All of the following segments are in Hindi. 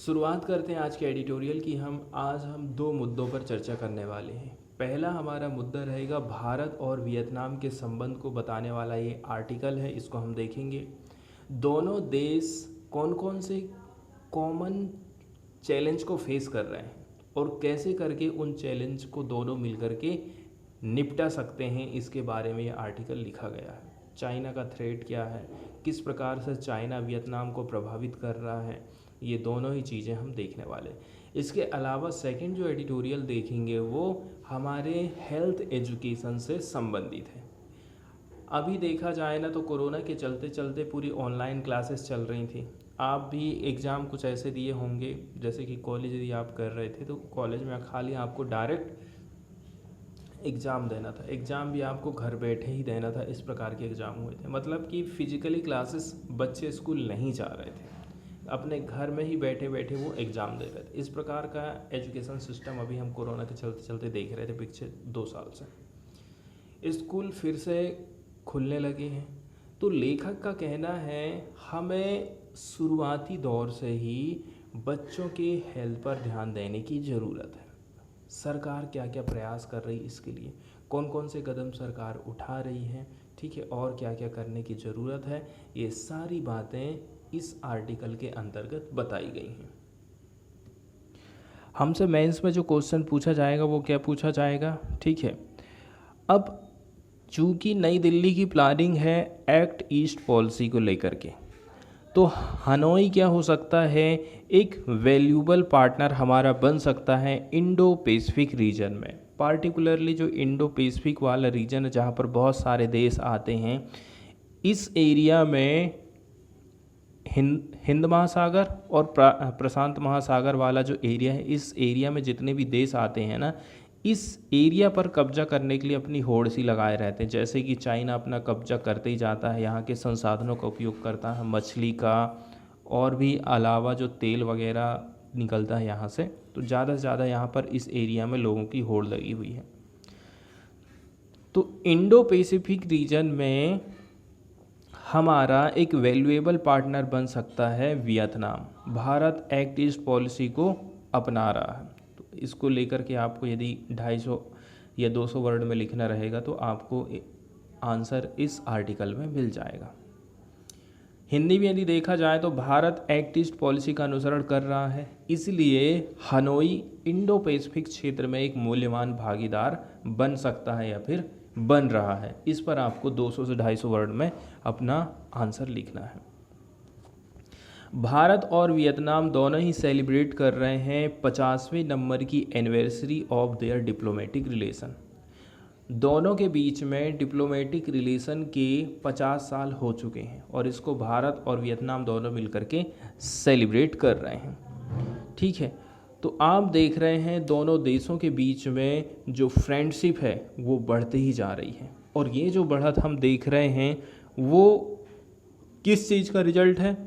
शुरुआत करते हैं आज के एडिटोरियल की। आज हम दो मुद्दों पर चर्चा करने वाले हैं। पहला हमारा मुद्दा रहेगा भारत और वियतनाम के संबंध को बताने वाला ये आर्टिकल है, इसको हम देखेंगे। दोनों देश कौन कौन से कॉमन चैलेंज को फेस कर रहे हैं और कैसे करके उन चैलेंज को दोनों मिलकर के निपटा सकते हैं, इसके बारे में ये आर्टिकल लिखा गया है। चाइना का थ्रेट क्या है, किस प्रकार से चाइना वियतनाम को प्रभावित कर रहा है, ये दोनों ही चीज़ें हम देखने वाले। इसके अलावा सेकंड जो एडिटोरियल देखेंगे वो हमारे हेल्थ एजुकेशन से संबंधित है। अभी देखा जाए ना तो कोरोना के चलते चलते पूरी ऑनलाइन क्लासेस चल रही थी। आप भी एग्ज़ाम कुछ ऐसे दिए होंगे, जैसे कि कॉलेज यदि आप कर रहे थे तो कॉलेज में खाली आपको डायरेक्ट एग्ज़ाम देना था, एग्ज़ाम भी आपको घर बैठे ही देना था। इस प्रकार के एग्ज़ाम हुए थे, मतलब कि फ़िज़िकली क्लासेस बच्चे स्कूल नहीं जा रहे थे, अपने घर में ही बैठे बैठे वो एग्ज़ाम दे रहे थे। इस प्रकार का एजुकेशन सिस्टम अभी हम कोरोना के चलते चलते देख रहे थे पिछले 2 साल से। स्कूल फिर से खुलने लगे हैं, तो लेखक का कहना है हमें शुरुआती दौर से ही बच्चों के हेल्थ पर ध्यान देने की ज़रूरत है। सरकार क्या क्या प्रयास कर रही है इसके लिए, कौन कौन से कदम सरकार उठा रही है, ठीक है, और क्या क्या करने की ज़रूरत है, ये सारी बातें इस आर्टिकल के अंतर्गत बताई गई हैं। हमसे मेंस में जो क्वेश्चन पूछा जाएगा वो क्या पूछा जाएगा, ठीक है। अब चूँकि नई दिल्ली की प्लानिंग है एक्ट ईस्ट पॉलिसी को लेकर के, तो हनोई क्या हो सकता है, एक वैल्यूबल पार्टनर हमारा बन सकता है इंडो पैसिफिक रीजन में। पार्टिकुलरली जो इंडो पैसिफिक वाला रीजन है जहाँ पर बहुत सारे देश आते हैं, इस एरिया में हिंद महासागर और प्रशांत महासागर वाला जो एरिया है, इस एरिया में जितने भी देश आते हैं ना, इस एरिया पर कब्जा करने के लिए अपनी होड़ सी लगाए रहते हैं। जैसे कि चाइना अपना कब्जा करते ही जाता है, यहाँ के संसाधनों का उपयोग करता है, मछली का और भी अलावा जो तेल वगैरह निकलता है यहाँ से, तो ज़्यादा से ज़्यादा यहाँ पर इस एरिया में लोगों की होड़ लगी हुई है। तो इंडो पैसिफिक रीजन में हमारा एक वैल्यूएबल पार्टनर बन सकता है Vietnam. Bharat act east policy को अपना रहा है, तो इसको लेकर के आपको यदि 250 या 200 वर्ड में लिखना रहेगा तो आपको आंसर इस आर्टिकल में मिल जाएगा। हिंदी में यदि देखा जाए तो भारत एक्ट ईस्ट पॉलिसी का अनुसरण कर रहा है, इसलिए हनोई इंडो पैसिफिक क्षेत्र में एक मूल्यवान भागीदार बन सकता है या फिर बन रहा है। इस पर आपको 200 से 250 वर्ड में अपना आंसर लिखना है। भारत और वियतनाम दोनों ही सेलिब्रेट कर रहे हैं 50वें नंबर की anniversary of their diplomatic relation. दोनों के बीच में डिप्लोमेटिक रिलेशन के 50 साल हो चुके हैं और इसको भारत और वियतनाम दोनों मिलकर के सेलिब्रेट कर रहे हैं, ठीक है। तो आप देख रहे हैं दोनों देशों के बीच में जो फ्रेंडशिप है वो बढ़ती ही जा रही है, और ये जो बढ़त हम देख रहे हैं वो किस चीज़ का रिजल्ट है?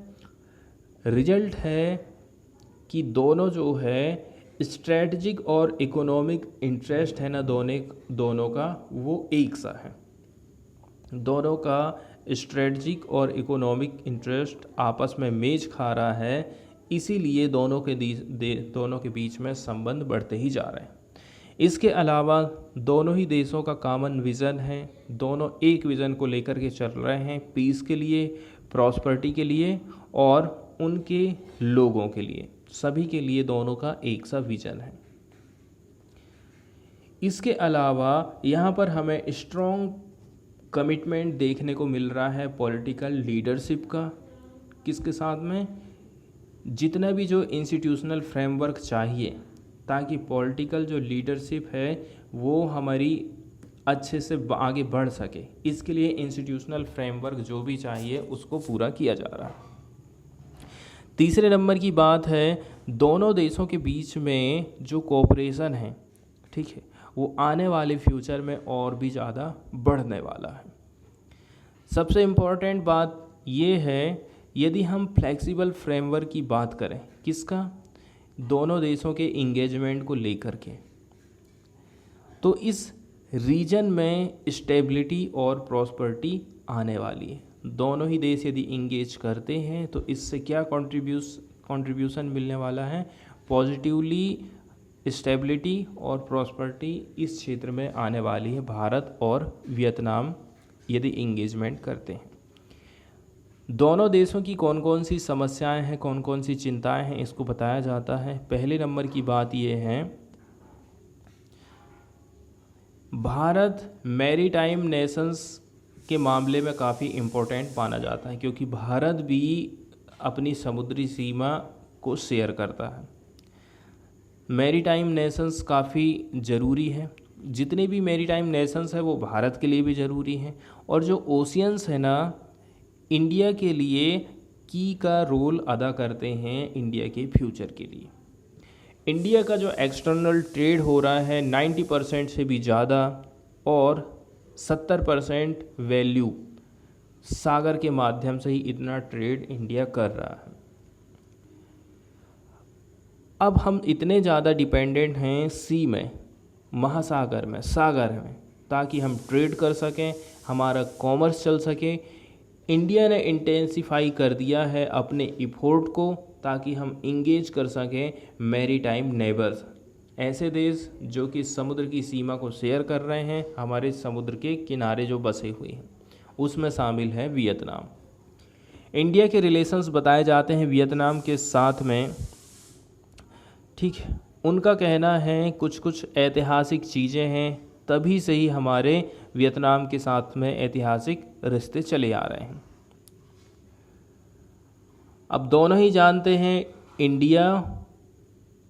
रिजल्ट है कि दोनों जो है स्ट्रेटजिक और इकोनॉमिक इंटरेस्ट है ना दोनों का वो एक सा है। दोनों का स्ट्रेटजिक और इकोनॉमिक इंटरेस्ट आपस में मेज खा रहा है, इसीलिए दोनों के बीच में संबंध बढ़ते ही जा रहे हैं। इसके अलावा दोनों ही देशों का कॉमन विज़न है, दोनों एक विज़न को लेकर के चल रहे हैं, पीस के लिए, प्रॉस्पेरिटी के लिए और उनके लोगों के लिए, सभी के लिए दोनों का एक सा विज़न है। इसके अलावा यहाँ पर हमें स्ट्रॉन्ग कमिटमेंट देखने को मिल रहा है पॉलिटिकल लीडरशिप का। किसके साथ में? जितना भी जो इंस्टीट्यूशनल फ्रेमवर्क चाहिए ताकि पॉलिटिकल जो लीडरशिप है वो हमारी अच्छे से आगे बढ़ सके, इसके लिए इंस्टीट्यूशनल फ्रेमवर्क जो भी चाहिए उसको पूरा किया जा रहा है। तीसरे नंबर की बात है दोनों देशों के बीच में जो कोऑपरेशन है, ठीक है, वो आने वाले फ्यूचर में और भी ज़्यादा बढ़ने वाला है। सबसे इम्पोर्टेंट बात ये है, यदि हम फ्लेक्सिबल फ्रेमवर्क की बात करें, किसका? दोनों देशों के इंगेजमेंट को लेकर के, तो इस रीजन में स्टेबिलिटी और प्रॉस्पेरिटी आने वाली है। दोनों ही देश यदि इंगेज करते हैं तो इससे क्या कंट्रीब्यूशन मिलने वाला है। पॉजिटिवली स्टेबिलिटी और प्रॉस्पेरिटी इस क्षेत्र में आने वाली है भारत और वियतनाम यदि इंगेजमेंट करते हैं। दोनों देशों की कौन कौन सी समस्याएं हैं, कौन कौन सी चिंताएं हैं, इसको बताया जाता है। पहले नंबर की बात ये है, भारत मैरीटाइम नेशंस के मामले में काफ़ी इम्पोर्टेंट माना जाता है, क्योंकि भारत भी अपनी समुद्री सीमा को शेयर करता है। मैरीटाइम नेशंस काफ़ी ज़रूरी है, जितने भी मैरीटाइम नेशंस है वो भारत के लिए भी ज़रूरी हैं। और जो ओशियंस है ना, इंडिया के लिए की का रोल अदा करते हैं इंडिया के फ्यूचर के लिए। इंडिया का जो एक्सटर्नल ट्रेड हो रहा है 90% से भी ज़्यादा और 70% वैल्यू सागर के माध्यम से ही इतना ट्रेड इंडिया कर रहा है। अब हम इतने ज़्यादा डिपेंडेंट हैं सी में, महासागर में, सागर में, ताकि हम ट्रेड कर सकें, हमारा कॉमर्स चल सके। इंडिया ने इंटेंसिफाई कर दिया है अपने इफोर्ट को, ताकि हम इंगेज कर सकें मैरीटाइम नेबर्स, ऐसे देश जो कि समुद्र की सीमा को शेयर कर रहे हैं, हमारे समुद्र के किनारे जो बसे हुए हैं, उसमें शामिल है वियतनाम। इंडिया के रिलेशंस बताए जाते हैं वियतनाम के साथ में, ठीक है। उनका कहना है कुछ कुछ ऐतिहासिक चीज़ें हैं, तभी से ही हमारे वियतनाम के साथ में ऐतिहासिक रिश्ते चले आ रहे हैं। अब दोनों ही जानते हैं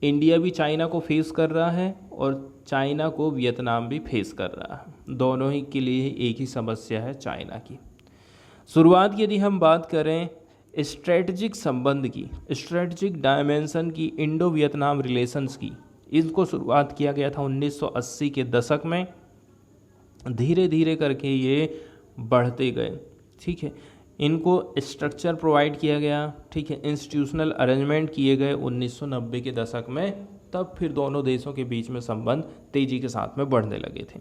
इंडिया भी चाइना को फेस कर रहा है और चाइना को वियतनाम भी फेस कर रहा है। दोनों ही के लिए एक ही समस्या है चाइना की। शुरुआत की यदि हम बात करें स्ट्रेटजिक संबंध की, स्ट्रेटजिक डायमेंशन की, इंडो वियतनाम रिलेशंस की, इनको शुरुआत किया गया था 1980 के दशक में। धीरे धीरे करके ये बढ़ते गए, ठीक है। इनको स्ट्रक्चर प्रोवाइड किया गया, ठीक है, इंस्टीट्यूशनल अरेंजमेंट किए गए 1990 के दशक में। तब फिर दोनों देशों के बीच में संबंध तेजी के साथ में बढ़ने लगे थे।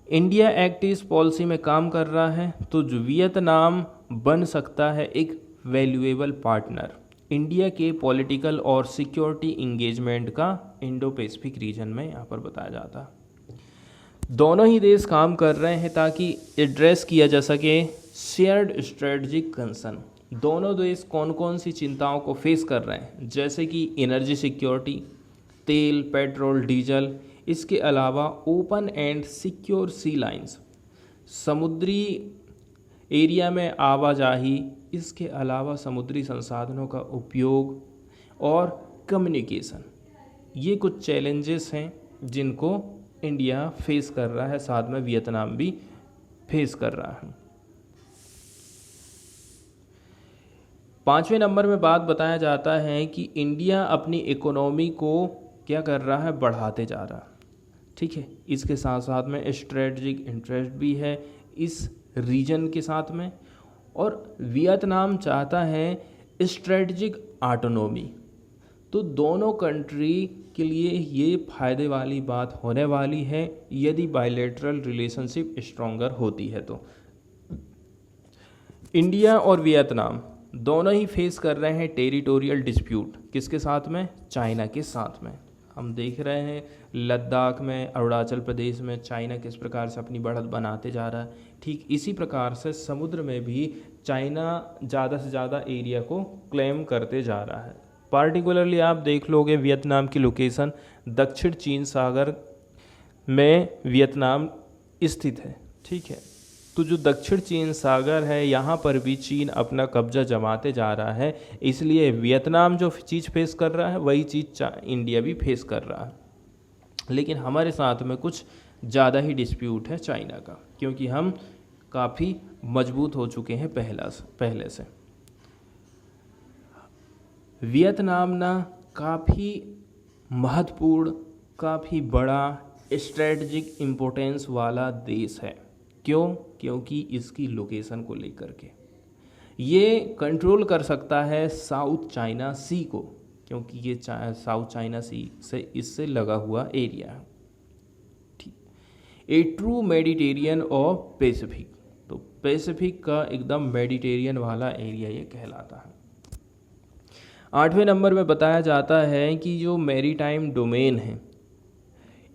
इंडिया एक्ट ईस्ट पॉलिसी में काम कर रहा है, तो जो वियतनाम बन सकता है एक वैल्यूएबल पार्टनर इंडिया के पॉलिटिकल और सिक्योरिटी इंगेजमेंट का इंडो पैसिफिक रीजन में यहाँ पर बताया जाता है। दोनों ही देश काम कर रहे हैं ताकि एड्रेस किया जा सके शेयर्ड स्ट्रेटजिक कंसर्न। दोनों देश कौन कौन सी चिंताओं को फेस कर रहे हैं, जैसे कि एनर्जी सिक्योरिटी, तेल, पेट्रोल, डीजल, इसके अलावा open and secure sea lines, समुद्री एरिया में आवाजाही, इसके अलावा समुद्री संसाधनों का उपयोग और कम्युनिकेशन। ये कुछ चैलेंजेस हैं जिनको इंडिया फेस कर रहा है, साथ में वियतनाम भी फेस कर रहा है। 5वें नंबर में बात बताया जाता है कि इंडिया अपनी इकोनॉमी को क्या कर रहा है, बढ़ाते जा रहा है, ठीक है। इसके साथ साथ में स्ट्रेटजिक इंटरेस्ट भी है इस रीजन के साथ में, और वियतनाम चाहता है स्ट्रेटजिक ऑटोनॉमी। तो दोनों कंट्री के लिए ये फ़ायदे वाली बात होने वाली है यदि बायलैटरल रिलेशनशिप स्ट्रॉन्गर होती है। तो इंडिया और वियतनाम दोनों ही फेस कर रहे हैं टेरिटोरियल डिस्प्यूट, किसके साथ में, चाइना के साथ में। हम देख रहे हैं लद्दाख में, अरुणाचल प्रदेश में चाइना किस प्रकार से अपनी बढ़त बनाते जा रहा है। ठीक इसी प्रकार से समुद्र में भी चाइना ज़्यादा से ज़्यादा एरिया को क्लेम करते जा रहा है। पार्टिकुलरली आप देख लोगे वियतनाम की लोकेशन दक्षिण चीन सागर में वियतनाम स्थित है, ठीक है। तो जो दक्षिण चीन सागर है, यहाँ पर भी चीन अपना कब्जा जमाते जा रहा है, इसलिए वियतनाम जो चीज़ फेस कर रहा है वही चीज़ इंडिया भी फेस कर रहा है। लेकिन हमारे साथ में कुछ ज़्यादा ही डिस्प्यूट है चाइना का, क्योंकि हम काफ़ी मजबूत हो चुके हैं पहले से। वियतनाम ना काफ़ी महत्वपूर्ण, काफ़ी बड़ा स्ट्रेटजिक इम्पोर्टेंस वाला देश है। क्यों? क्योंकि इसकी लोकेशन को लेकर के ये कंट्रोल कर सकता है साउथ चाइना सी को, क्योंकि ये साउथ चाइना सी से इससे लगा हुआ एरिया है, ठीक। ए ट्रू मेडिटेरियन और पैसिफिक, तो पैसिफिक का एकदम मेडिटेरियन वाला एरिया ये कहलाता है। 8वें नंबर में बताया जाता है कि जो मैरीटाइम डोमेन है,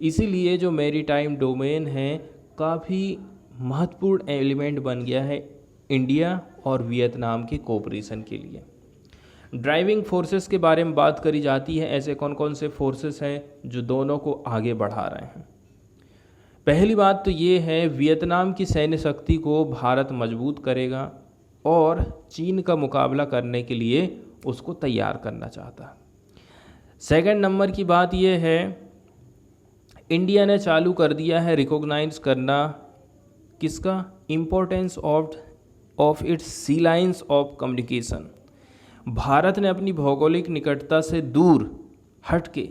इसीलिए जो मैरीटाइम डोमेन है काफ़ी महत्वपूर्ण एलिमेंट बन गया है इंडिया और वियतनाम के कोऑपरेशन के लिए। ड्राइविंग फोर्सेस के बारे में बात करी जाती है, ऐसे कौन कौन से फोर्सेस हैं जो दोनों को आगे बढ़ा रहे हैं। पहली बात तो ये है, वियतनाम की सैन्य शक्ति को भारत मजबूत करेगा और चीन का मुकाबला करने के लिए उसको तैयार करना चाहता है। सेकंड नंबर की बात यह है, इंडिया ने चालू कर दिया है रिकॉग्नाइज करना किसका, importance of its sea lines of communication. Bharat ने अपनी भौगोलिक निकटता से दूर हट के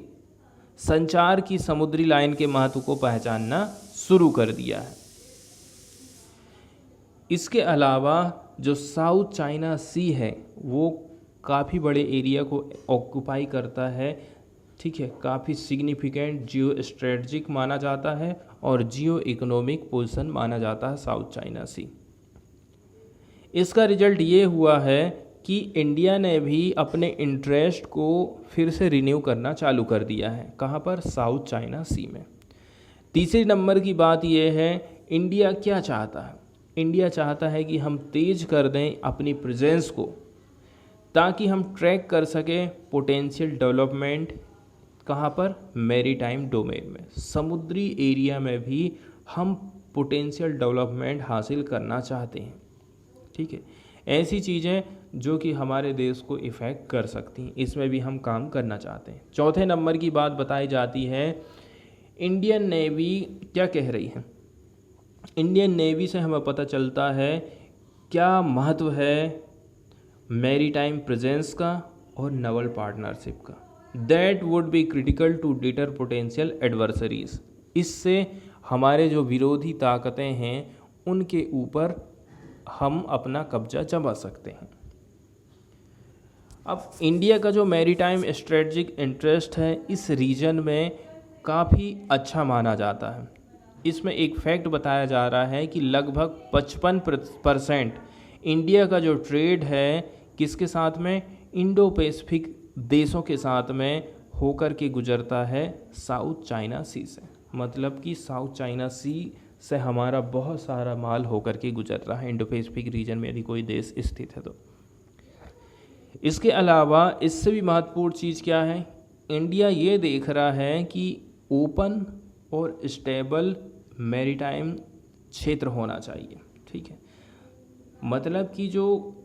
संचार की समुद्री लाइन के महत्व को पहचानना शुरू कर दिया है। इसके अलावा जो साउथ चाइना सी है वो काफ़ी बड़े एरिया को ऑक्यूपाई करता है, ठीक है, काफ़ी सिग्निफिकेंट जियो स्ट्रेटजिक माना जाता है और जियो इकोनॉमिक पोजीशन माना जाता है साउथ चाइना सी। इसका रिजल्ट ये हुआ है कि इंडिया ने भी अपने इंटरेस्ट को फिर से रिन्यू करना चालू कर दिया है। कहाँ पर, साउथ चाइना सी में। तीसरे नंबर की बात यह है, इंडिया क्या चाहता है, इंडिया चाहता है कि हम तेज कर दें अपनी प्रेजेंस को ताकि हम ट्रैक कर सकें पोटेंशियल डेवलपमेंट। कहाँ पर, मैरीटाइम डोमेन में, समुद्री एरिया में भी हम पोटेंशियल डेवलपमेंट हासिल करना चाहते हैं, ठीक है। ऐसी चीज़ें जो कि हमारे देश को इफ़ेक्ट कर सकती हैं, इसमें भी हम काम करना चाहते हैं। चौथे नंबर की बात बताई जाती है, इंडियन नेवी क्या कह रही है। इंडियन नेवी से हमें पता चलता है क्या महत्व है मैरीटाइम प्रेजेंस का और नवल पार्टनरशिप का। That would be critical to deter potential adversaries. इससे हमारे जो विरोधी ताकतें हैं उनके ऊपर हम अपना कब्जा जमा सकते हैं। अब इंडिया का जो मैरीटाइम स्ट्रेटजिक इंटरेस्ट है इस रीजन में काफ़ी अच्छा माना जाता है। इसमें एक फैक्ट बताया जा रहा है कि लगभग 55% इंडिया का जो ट्रेड है किसके साथ में, इंडो पैसिफिक देशों के साथ में होकर के गुजरता है साउथ चाइना सी से। मतलब कि साउथ चाइना सी से हमारा बहुत सारा माल होकर के गुजर रहा है इंडो पैसिफिक रीजन में यदि कोई देश स्थित है तो। इसके अलावा इससे भी महत्वपूर्ण चीज़ क्या है, इंडिया ये देख रहा है कि ओपन और स्टेबल मैरीटाइम क्षेत्र होना चाहिए, ठीक है। मतलब कि जो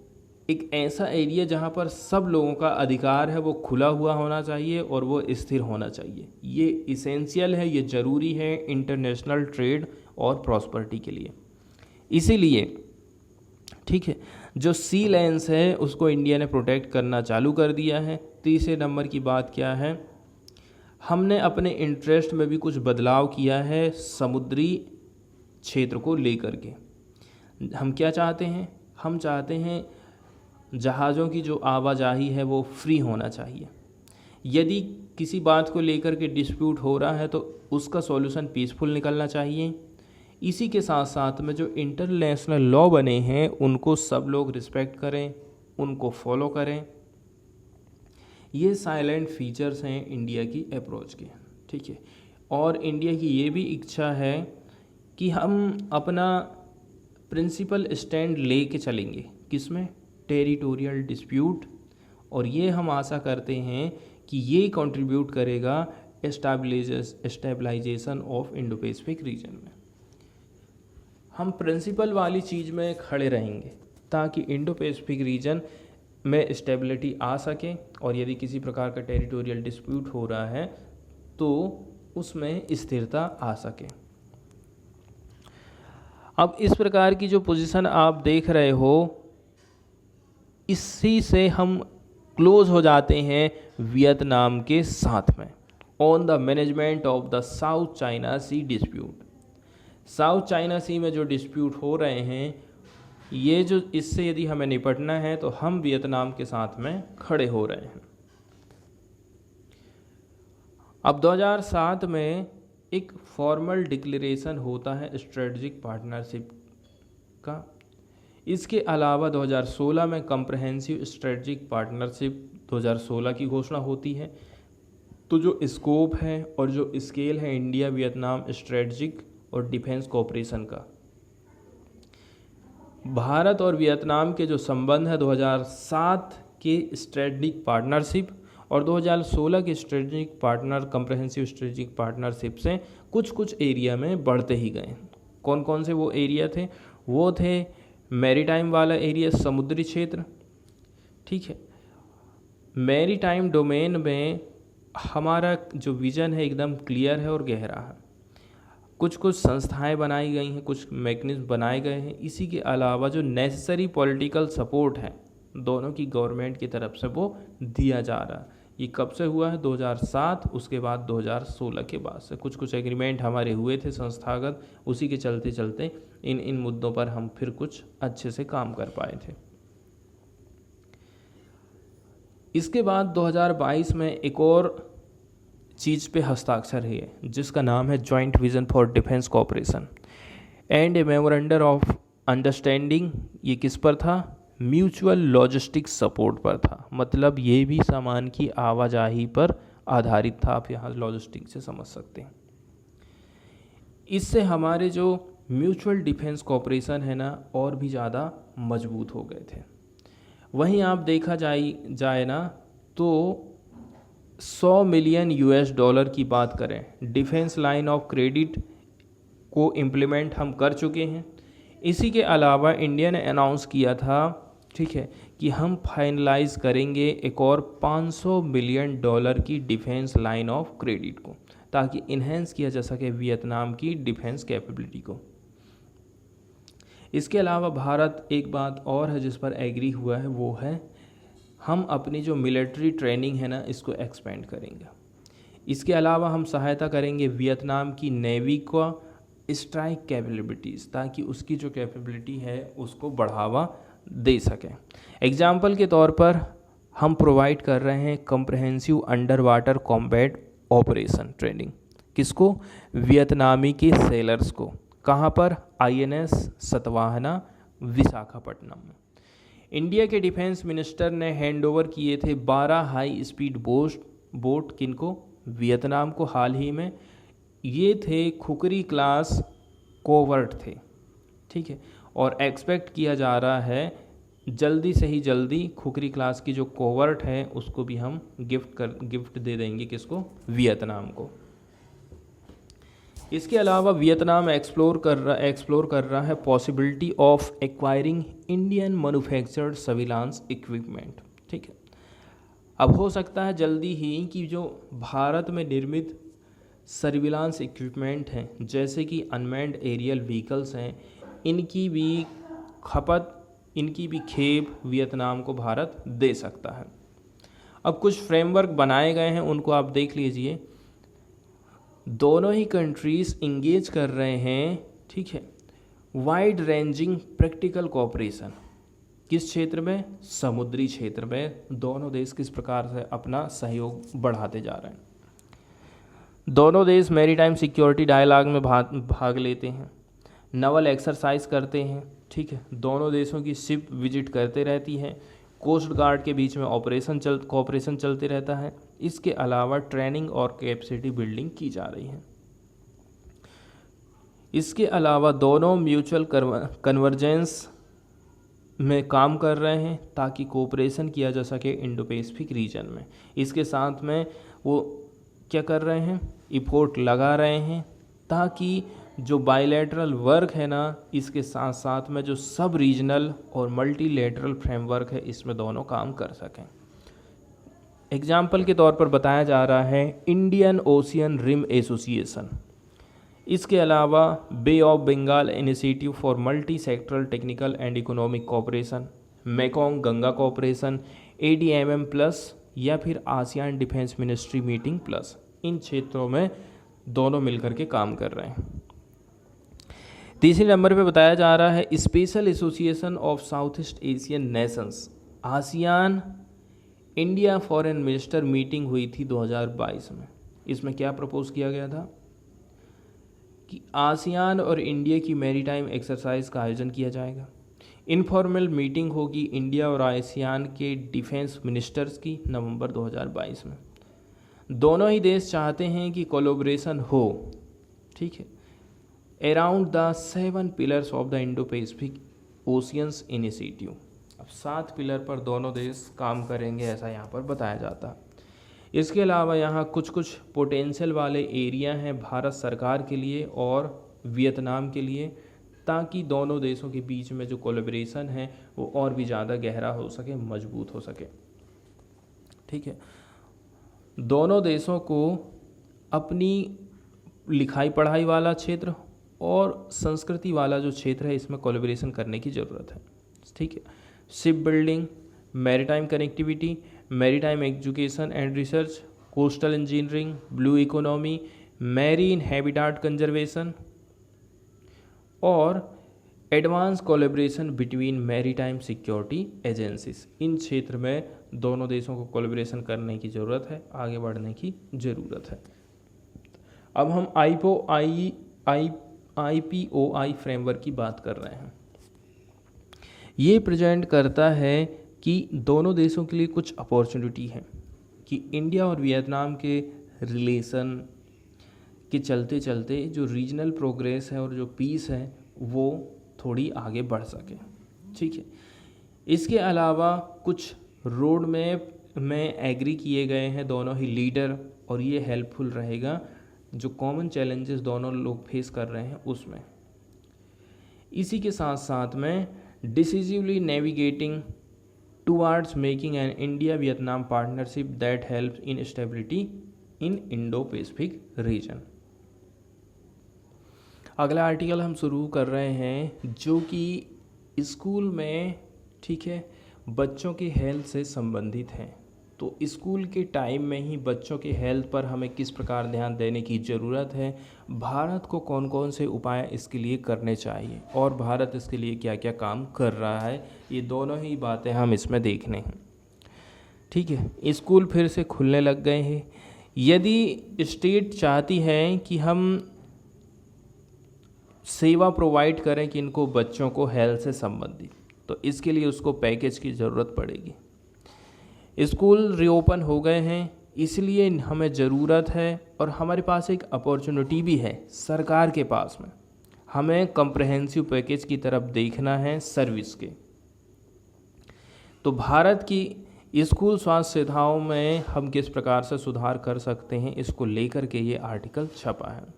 एक ऐसा एरिया जहाँ पर सब लोगों का अधिकार है वो खुला हुआ होना चाहिए और वो स्थिर होना चाहिए। ये इसेंशियल है, ये ज़रूरी है इंटरनेशनल ट्रेड और प्रॉस्पेरिटी के लिए। इसीलिए, ठीक है, जो सी लेंस है उसको इंडिया ने प्रोटेक्ट करना चालू कर दिया है। तीसरे नंबर की बात क्या है, हमने अपने इंटरेस्ट में भी कुछ बदलाव किया है समुद्री क्षेत्र को लेकर के। हम क्या चाहते हैं, हम चाहते हैं जहाज़ों की जो आवाजाही है वो फ्री होना चाहिए। यदि किसी बात को लेकर के डिस्प्यूट हो रहा है तो उसका सॉल्यूशन पीसफुल निकलना चाहिए। इसी के साथ साथ में जो इंटरनेशनल लॉ बने हैं उनको सब लोग रिस्पेक्ट करें, उनको फॉलो करें। ये साइलेंट फीचर्स हैं इंडिया की अप्रोच के, ठीक है। और इंडिया की ये भी इच्छा है कि हम अपना प्रिंसिपल स्टैंड ले के चलेंगे, किसमें, टेरिटोरियल डिस्प्यूट। और ये हम आशा करते हैं कि ये कंट्रीब्यूट करेगा stabilization of Indo Pacific region में। हम प्रिंसिपल वाली चीज़ में खड़े रहेंगे ताकि इंडो पैसिफिक रीजन में स्टेबिलिटी आ सके और यदि किसी प्रकार का टेरिटोरियल डिस्प्यूट हो रहा है तो उसमें स्थिरता आ सके। अब इस प्रकार की जो पोजीशन आप देख रहे हो इसी से हम क्लोज हो जाते हैं वियतनाम के साथ में on the management of the South China Sea dispute. South China Sea में जो डिस्प्यूट हो रहे हैं ये जो, इससे यदि हमें निपटना है तो हम वियतनाम के साथ में खड़े हो रहे हैं। अब 2007 में एक फॉर्मल डिक्लेरेशन होता है स्ट्रेटजिक पार्टनरशिप का। इसके अलावा 2016 में कम्प्रहेंसिव स्ट्रेटजिक पार्टनरशिप 2016 की घोषणा होती है। तो जो स्कोप है और जो स्केल है इंडिया वियतनाम स्ट्रेटजिक और डिफेंस कोऑपरेशन का, भारत और वियतनाम के जो संबंध है 2007 के स्ट्रेटजिक पार्टनरशिप और 2016 के strategic partner comprehensive strategic partnership से कुछ कुछ एरिया में बढ़ते ही गए। कौन कौन से वो एरिया थे? वो थे मैरीटाइम वाला एरिया, समुद्री क्षेत्र, ठीक है। मैरीटाइम डोमेन में हमारा जो विज़न है एकदम क्लियर है और गहरा है। कुछ कुछ संस्थाएं बनाई गई हैं, कुछ मैकेनिज्म बनाए गए हैं। इसी के अलावा जो नेसेसरी पॉलिटिकल सपोर्ट है दोनों की गवर्नमेंट की तरफ से वो दिया जा रहा है। ये कब से हुआ है? 2007, उसके बाद 2016 के बाद से कुछ कुछ एग्रीमेंट हमारे हुए थे संस्थागत, उसी के चलते चलते इन मुद्दों पर हम फिर कुछ अच्छे से काम कर पाए थे। इसके बाद 2022 में एक और चीज़ पे हस्ताक्षर है जिसका नाम है joint vision for defence cooperation and A memorandum of understanding. ये किस पर था? म्यूचुअल लॉजिस्टिक्स सपोर्ट पर था। मतलब ये भी सामान की आवाजाही पर आधारित था। आप यहाँ लॉजिस्टिक्स से समझ सकते हैं। इससे हमारे जो म्यूचुअल डिफेंस कोऑपरेशन है ना और भी ज़्यादा मजबूत हो गए थे। वहीं आप देखा जाए ना तो 100 मिलियन US$ की बात करें, डिफेंस लाइन ऑफ क्रेडिट को इम्प्लीमेंट हम कर चुके हैं। इसी के अलावा इंडिया ने अनाउंस किया था, ठीक है, कि हम फाइनलाइज करेंगे एक और $500 मिलियन की डिफेंस लाइन ऑफ क्रेडिट को, ताकि इन्हेंस किया जा सके वियतनाम की डिफेंस कैपेबिलिटी को। इसके अलावा भारत एक बात और है जिस पर एग्री हुआ है, वो है हम अपनी जो मिलिट्री ट्रेनिंग है ना इसको एक्सपेंड करेंगे। इसके अलावा हम सहायता करेंगे वियतनाम की नेवी को स्ट्राइक कैपेबिलिटीज़, ताकि उसकी जो कैपेबिलिटी है उसको बढ़ावा दे सकें। एग्जाम्पल के तौर पर हम प्रोवाइड कर रहे हैं comprehensive under water combat operation training. किसको? वियतनामी के सेलर्स को। कहाँ पर? INS सतवाहना विशाखापट्टनम में। इंडिया के डिफेंस मिनिस्टर ने हैंडओवर किए थे 12 हाई स्पीड बोट किनको? वियतनाम को हाल ही में। ये थे खुकरी क्लास कोवर्ट थे, ठीक है। और एक्सपेक्ट किया जा रहा है जल्दी से ही जल्दी खुकरी क्लास की जो कोवर्ट है उसको भी हम गिफ्ट दे देंगे। किसको? वियतनाम को। इसके अलावा वियतनाम एक्सप्लोर कर रहा है possibility of acquiring Indian manufactured surveillance equipment, ठीक है। अब हो सकता है जल्दी ही कि जो भारत में निर्मित सर्विलांस इक्विपमेंट हैं जैसे कि अनमैन्ड एरियल व्हीकल्स हैं, इनकी भी खपत, इनकी भी खेप वियतनाम को भारत दे सकता है। अब कुछ फ्रेमवर्क बनाए गए हैं, उनको आप देख लीजिए। दोनों ही कंट्रीज़ इंगेज कर रहे हैं, ठीक है, वाइड रेंजिंग प्रैक्टिकल कोऑपरेशन। किस क्षेत्र में? समुद्री क्षेत्र में। दोनों देश किस प्रकार से अपना सहयोग बढ़ाते जा रहे हैं। दोनों देश मैरीटाइम सिक्योरिटी डायलॉग में भाग लेते हैं, नवल एक्सरसाइज करते हैं, ठीक है। दोनों देशों की शिप विजिट करते रहती हैं, कोस्ट गार्ड के बीच में कोऑपरेशन चलते रहता है। इसके अलावा ट्रेनिंग और कैपेसिटी बिल्डिंग की जा रही है। इसके अलावा दोनों म्यूचुअल कन्वर्जेंस में काम कर रहे हैं ताकि कोऑपरेशन किया जा सके इंडो पैसिफिक रीजन में। इसके साथ में वो क्या कर रहे हैं? इफोर्ट लगा रहे हैं ताकि जो बायलैटरल वर्क है ना, इसके साथ साथ में जो सब रीजनल और मल्टीलैटरल फ्रेमवर्क है इसमें दोनों काम कर सकें। एग्जाम्पल के तौर पर बताया जा रहा है इंडियन ओशियन रिम एसोसिएशन। इसके अलावा bay of Bengal initiative for multi sectoral technical and economic cooperation, Mekong Ganga cooperation, ADMM plus या फिर ASEAN defence ministry meeting plus, इन क्षेत्रों में दोनों मिलकर के काम कर रहे हैं। तीसरे नंबर पे बताया जा रहा है special association of south east Asian Nations, ASEAN India foreign minister meeting हुई थी 2022 में। इसमें क्या प्रपोज किया गया था कि आसियान और इंडिया की मैरीटाइम एक्सरसाइज का आयोजन किया जाएगा। इनफॉर्मल मीटिंग होगी इंडिया और आसियान के डिफेंस मिनिस्टर्स की नवंबर 2022 में। दोनों ही देश चाहते हैं कि कोलैबोरेशन हो, ठीक है, around the 7 pillars of the Indo Pacific oceans initiative. अब 7 पिलर पर दोनों देश काम करेंगे, ऐसा यहाँ पर बताया जाता है। इसके अलावा यहाँ कुछ कुछ पोटेंशियल वाले एरिया हैं भारत सरकार के लिए और वियतनाम के लिए, ताकि दोनों देशों के बीच में जो कोलैबोरेशन है वो और भी ज़्यादा गहरा हो सके, मजबूत हो सके, ठीक है। दोनों देशों को अपनी लिखाई पढ़ाई वाला क्षेत्र और संस्कृति वाला जो क्षेत्र है इसमें कोलैबोरेशन करने की ज़रूरत है, ठीक है। Ship building, maritime connectivity, maritime education and research, coastal engineering, blue economy, marine habitat conservation और advance collaboration between maritime security agencies. इन क्षेत्र में दोनों देशों को कोलैबोरेशन करने की ज़रूरत है, आगे बढ़ने की ज़रूरत है। अब हम IPOI फ्रेमवर्क की बात कर रहे हैं। ये प्रेजेंट करता है कि दोनों देशों के लिए कुछ अपॉर्चुनिटी है कि इंडिया और वियतनाम के रिलेशन के चलते चलते जो रीजनल प्रोग्रेस है और जो पीस है वो थोड़ी आगे बढ़ सके, ठीक है। इसके अलावा कुछ रोड मैप में एग्री किए गए हैं दोनों ही लीडर, और ये हेल्पफुल रहेगा जो कॉमन चैलेंजेस दोनों लोग फेस कर रहे हैं उसमें। इसी के साथ साथ में decisively navigating towards making an India Vietnam partnership that helps in stability in Indo Pacific reason. अगला आर्टिकल हम शुरू कर रहे हैं जो कि स्कूल में, ठीक है, बच्चों की हेल्थ से संबंधित है। तो स्कूल के टाइम में ही बच्चों के हेल्थ पर हमें किस प्रकार ध्यान देने की ज़रूरत है, भारत को कौन कौन से उपाय इसके लिए करने चाहिए और भारत इसके लिए क्या क्या काम कर रहा है, ये दोनों ही बातें हम इसमें देखने हैं, ठीक है। स्कूल फिर से खुलने लग गए हैं। यदि स्टेट चाहती है कि हम सेवा प्रोवाइड करें कि इनको बच्चों को हेल्थ से संबंधित, तो इसके लिए उसको पैकेज की ज़रूरत पड़ेगी। स्कूल रीओपन हो गए हैं, इसलिए हमें ज़रूरत है और हमारे पास एक अपॉर्चुनिटी भी है सरकार के पास में, हमें कम्प्रहेंसिव पैकेज की तरफ देखना है सर्विस के। तो भारत की स्कूल स्वास्थ्य सुविधाओं में हम किस प्रकार से सुधार कर सकते हैं, इसको लेकर के ये आर्टिकल छपा है।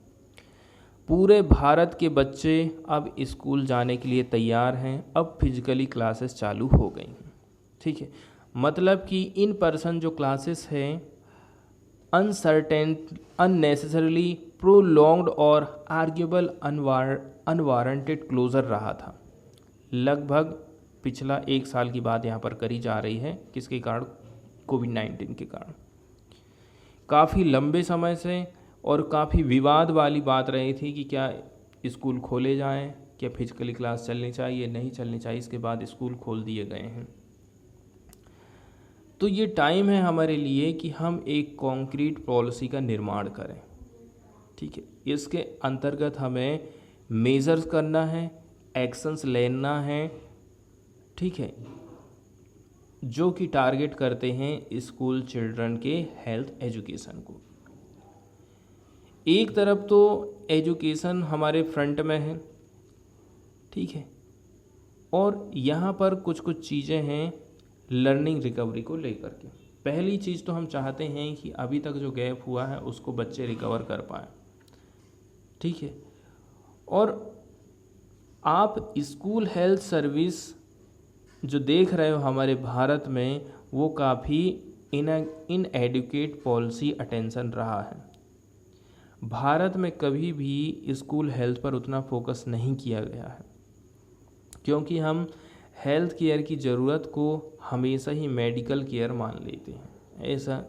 पूरे भारत के बच्चे अब स्कूल जाने के लिए तैयार हैं, अब फिजिकली क्लासेस चालू हो गई हैं, ठीक है। मतलब कि इन पर्सन जो क्लासेस हैं अननेसेसरली प्रोलॉन्ग्ड और आर्ग्यूबल अनवारंटेड क्लोजर रहा था। लगभग पिछला 1 साल की बात यहाँ पर करी जा रही है, किसके कारण, कोविड-19 के कारण। काफ़ी लंबे समय से और काफ़ी विवाद वाली बात रही थी कि क्या स्कूल खोले जाएं, क्या फिजिकली क्लास चलनी चाहिए, नहीं चलनी चाहिए। इसके बाद स्कूल खोल दिए गए हैं। तो ये टाइम है हमारे लिए कि हम एक कॉन्क्रीट पॉलिसी का निर्माण करें, ठीक है। इसके अंतर्गत हमें मेजर्स करना है, एक्शंस लेना है, ठीक है, जो कि टारगेट करते हैं स्कूल चिल्ड्रन के हेल्थ एजुकेशन को। एक तरफ तो एजुकेशन हमारे फ्रंट में है, ठीक है, और यहाँ पर कुछ कुछ चीज़ें हैं लर्निंग रिकवरी को लेकर के। पहली चीज़ तो हम चाहते हैं कि अभी तक जो गैप हुआ है उसको बच्चे रिकवर कर पाएँ, ठीक है। और आप स्कूल हेल्थ सर्विस जो देख रहे हो हमारे भारत में, वो काफ़ी इनएडुकेट पॉलिसी अटेंशन रहा है। भारत में कभी भी स्कूल हेल्थ पर उतना फोकस नहीं किया गया है, क्योंकि हम हेल्थ केयर की ज़रूरत को हमेशा ही मेडिकल केयर मान लेते हैं। ऐसा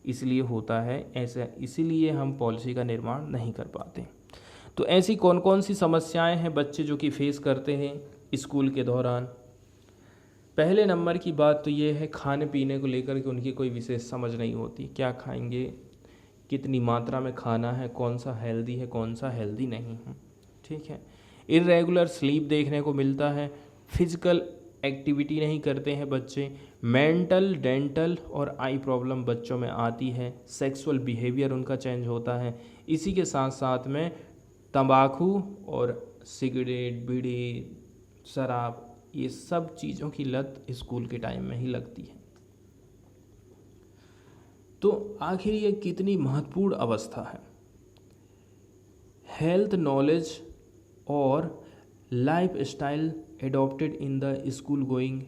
इसलिए होता है, ऐसा इसीलिए हम पॉलिसी का निर्माण नहीं कर पाते। तो ऐसी कौन कौन सी समस्याएं हैं बच्चे जो कि फेस करते हैं स्कूल के दौरान। पहले नंबर की बात तो ये है खाने पीने को लेकर के उनकी कोई विशेष समझ नहीं होती, क्या खाएंगे, कितनी मात्रा में खाना है, कौन सा हेल्दी है, कौन सा हेल्दी नहीं है, ठीक है। इर्रेगुलर स्लीप देखने को मिलता है, फिजिकल एक्टिविटी नहीं करते हैं बच्चे, मेंटल, डेंटल और आई प्रॉब्लम बच्चों में आती है, सेक्सुअल बिहेवियर उनका चेंज होता है। इसी के साथ साथ में तंबाकू और सिगरेट, बीड़ी, शराब, ये सब चीज़ों की लत स्कूल के टाइम में ही लगती है। तो आखिर ये कितनी महत्वपूर्ण अवस्था है। हेल्थ नॉलेज और lifestyle adopted in the school going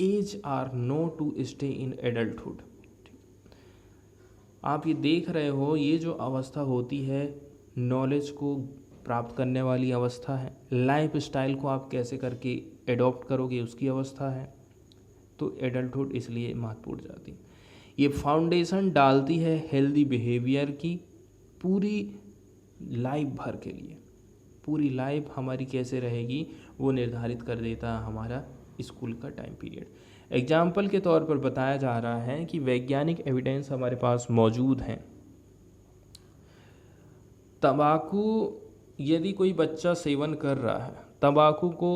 age are know to stay in adulthood. आप ये देख रहे हो, ये जो अवस्था होती है नॉलेज को प्राप्त करने वाली अवस्था है, लाइफ स्टाइल को आप कैसे करके एडॉप्ट करोगे उसकी अवस्था है। तो एडल्टहुड इसलिए महत्वपूर्ण जाती है। ये फाउंडेशन डालती है हेल्दी बिहेवियर की पूरी लाइफ भर के लिए। पूरी लाइफ हमारी कैसे रहेगी वो निर्धारित कर देता है हमारा स्कूल का टाइम पीरियड। एग्जाम्पल के तौर पर बताया जा रहा है कि वैज्ञानिक एविडेंस हमारे पास मौजूद हैं। तंबाकू यदि कोई बच्चा सेवन कर रहा है, तंबाकू को